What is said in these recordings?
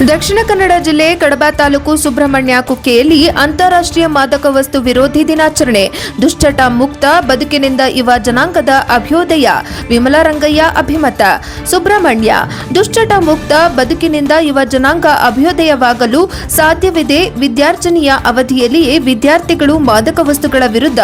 ದಕ್ಷಿಣ ಕನ್ನಡ ಜಿಲ್ಲೆ ಕಡಬ ತಾಲೂಕು ಸುಬ್ರಹ್ಮಣ್ಯ ಕುಕ್ಕೆಯಲ್ಲಿ ಅಂತಾರಾಷ್ಟ್ರೀಯ ಮಾದಕ ವಸ್ತು ವಿರೋಧಿ ದಿನಾಚರಣೆ. ದುಶ್ಚಟ ಮುಕ್ತ ಬದುಕಿನಿಂದ ಯುವ ಜನಾಂಗದ ಅಭ್ಯುದಯ. ವಿಮಲಾರಂಗಯ್ಯ ಅಭಿಮತ. ಸುಬ್ರಹ್ಮಣ್ಯ: ದುಶ್ಚಟ ಮುಕ್ತ ಬದುಕಿನಿಂದ ಯುವ ಜನಾಂಗ ಅಭ್ಯುದಯವಾಗಲು ಸಾಧ್ಯವಿದೆ. ವಿದ್ಯಾರ್ಜನೆಯ ಅವಧಿಯಲ್ಲಿಯೇ ವಿದ್ಯಾರ್ಥಿಗಳು ಮಾದಕ ವಸ್ತುಗಳ ವಿರುದ್ಧ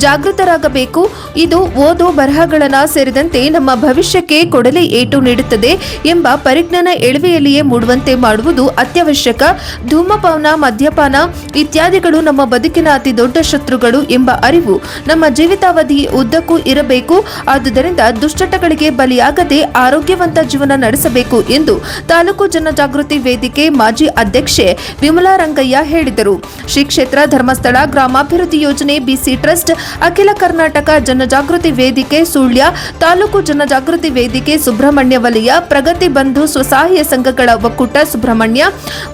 ಜಾಗೃತರಾಗಬೇಕು. ಇದು ಓದು ಬರಹಗಳನ್ನು ಸೇರಿದಂತೆ ನಮ್ಮ ಭವಿಷ್ಯಕ್ಕೆ ಕೊಡಲಿ ಏಟು ನೀಡುತ್ತದೆ ಎಂಬ ಪರಿಜ್ಞಾನ ಎಳುವೆಯಲ್ಲಿಯೇ ಮೂಡುವಂತೆ ಮಾಡುವುದು ಅತ್ಯವಶ್ಯಕ. ಧೂಮಪಾನ, ಮದ್ಯಪಾನ ಇತ್ಯಾದಿಗಳು ನಮ್ಮ ಬದುಕಿನ ಅತಿ ದೊಡ್ಡ ಶತ್ರುಗಳು ಎಂಬ ಅರಿವು ನಮ್ಮ ಜೀವಿತಾವಧಿ ಉದ್ದಕ್ಕೂ ಇರಬೇಕು. ಆದುದರಿಂದ ದುಶ್ಚಟಗಳಿಗೆ ಬಲಿಯಾಗದೆ ಆರೋಗ್ಯವಂತ ಜೀವನ ನಡೆಸಬೇಕು ಎಂದು ತಾಲೂಕು ಜನಜಾಗೃತಿ ವೇದಿಕೆ ಮಾಜಿ ಅಧ್ಯಕ್ಷೆ ವಿಮಲಾರಂಗಯ್ಯ ಹೇಳಿದರು. ಶ್ರೀ ಕ್ಷೇತ್ರ ಧರ್ಮಸ್ಥಳ ಗ್ರಾಮಾಭಿವೃದ್ಧಿ ಯೋಜನೆ, ಬಿಸಿ ಟ್ರಸ್ಟ್, ಅಖಿಲ ಕರ್ನಾಟಕ ಜನಜಾಗೃತಿ ವೇದಿಕೆ ಸುಳ್ಯ, ತಾಲೂಕು ಜನಜಾಗೃತಿ ವೇದಿಕೆ ಸುಬ್ರಹ್ಮಣ್ಯ ವಲಯ, ಪ್ರಗತಿ ಬಂಧು ಸ್ವಸಹಾಯ ಸಂಘಗಳ ಒಕ್ಕೂಟ ಸುಬ್ರಹ್ಮಣ್ಯ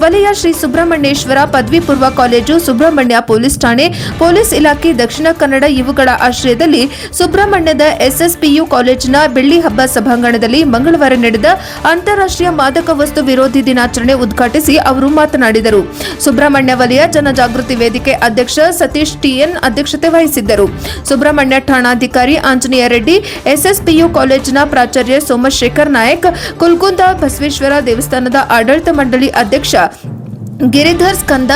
ವಲಯ, ಶ್ರೀ ಸುಬ್ರಹ್ಮಣ್ಯೇಶ್ವರ ಪದವಿ ಪೂರ್ವ ಕಾಲೇಜು ಸುಬ್ರಹ್ಮಣ್ಯ ಪೊಲೀಸ್ ಠಾಣೆ, ಪೊಲೀಸ್ ಇಲಾಖೆ ದಕ್ಷಿಣ ಕನ್ನಡ ಇವುಗಳ ಆಶ್ರಯದಲ್ಲಿ ಸುಬ್ರಹ್ಮಣ್ಯದ ಎಸ್ಎಸ್ಪಿಯು ಕಾಲೇಜಿನ ಬೆಳ್ಳಿ ಹಬ್ಬ ಸಭಾಂಗಣದಲ್ಲಿ ಮಂಗಳವಾರ ನಡೆದ ಅಂತಾರಾಷ್ಟ್ರೀಯ ಮಾದಕ ವಸ್ತು ವಿರೋಧಿ ದಿನಾಚರಣೆ ಉದ್ಘಾಟಿಸಿ ಅವರು ಮಾತನಾಡಿದರು. ಸುಬ್ರಹ್ಮಣ್ಯ ವಲಯ ಜನಜಾಗೃತಿ ವೇದಿಕೆ ಅಧ್ಯಕ್ಷ ಸತೀಶ್ ಟಿಎನ್ ಅಧ್ಯಕ್ಷತೆ ವಹಿಸಿದ್ದರು. ಸುಬ್ರಹ್ಮಣ್ಯ ಠಾಣಾಧಿಕಾರಿ ಆಂಜನೇಯ ರೆಡ್ಡಿ, ಎಸ್ಎಸ್ಪಿಯು ಕಾಲೇಜಿನ ಪ್ರಾಚಾರ್ಯ ಸೋಮಶೇಖರ್ ನಾಯಕ್, ಕುಲ್ಕುಂದ ಬಸವೇಶ್ವರ ದೇವಸ್ಥಾನದ ಆಡಳಿತ ಮಂಡಳಿ ಅಧ್ಯಕ್ಷ ಗಿರಿಧರ್ ಸ್ಕಂದ,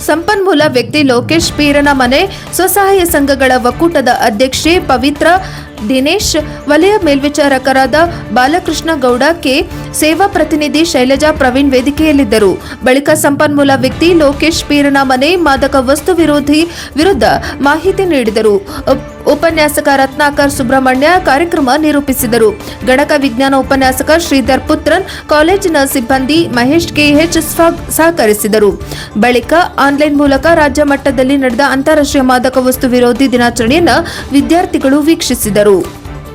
ಸಂಪನ್ಮೂಲ ವ್ಯಕ್ತಿ ಲೋಕೇಶ್ ಪೀರನಮನೆ, ಸ್ವಸಹಾಯ ಸಂಘಗಳ ಒಕ್ಕೂಟದ ಅಧ್ಯಕ್ಷೆ ಪವಿತ್ರ ದಿನೇಶ್, ವಲಯ ಮೇಲ್ವಿಚಾರಕರಾದ ಬಾಲಕೃಷ್ಣ ಗೌಡ ಕೆ, ಸೇವಾ ಪ್ರತಿನಿಧಿ ಶೈಲಜಾ ಪ್ರವೀಣ್ ವೇದಿಕೆಯಲ್ಲಿದ್ದರು. ಬಳಿಕ ಸಂಪನ್ಮೂಲ ವ್ಯಕ್ತಿ ಲೋಕೇಶ್ ಪೀರನಮನೆ ಮಾದಕ ವಸ್ತು ವಿರುದ್ಧ ಮಾಹಿತಿ ನೀಡಿದರು. ಉಪನ್ಯಾಸಕ ರತ್ನಾಕರ್ ಸುಬ್ರಹ್ಮಣ್ಯ ಕಾರ್ಯಕ್ರಮ ನಿರೂಪಿಸಿದರು. ಗಣಕ ವಿಜ್ಞಾನ ಉಪನ್ಯಾಸಕ ಶ್ರೀಧರ್ ಪುತ್ರನ್, ಕಾಲೇಜಿನ ಸಿಬ್ಬಂದಿ ಮಹೇಶ್ ಕೆಎಚ್ ಸಹಕರಿಸಿದರು. ಬಳಿಕ ಆನ್ಲೈನ್ ಮೂಲಕ ರಾಜ್ಯ ಮಟ್ಟದಲ್ಲಿ ನಡೆದ ಅಂತಾರಾಷ್ಟ್ರೀಯ ಮಾದಕ ವಸ್ತು ವಿರೋಧಿ ದಿನಾಚರಣೆಯನ್ನು ವಿದ್ಯಾರ್ಥಿಗಳು ವೀಕ್ಷಿಸಿದರು.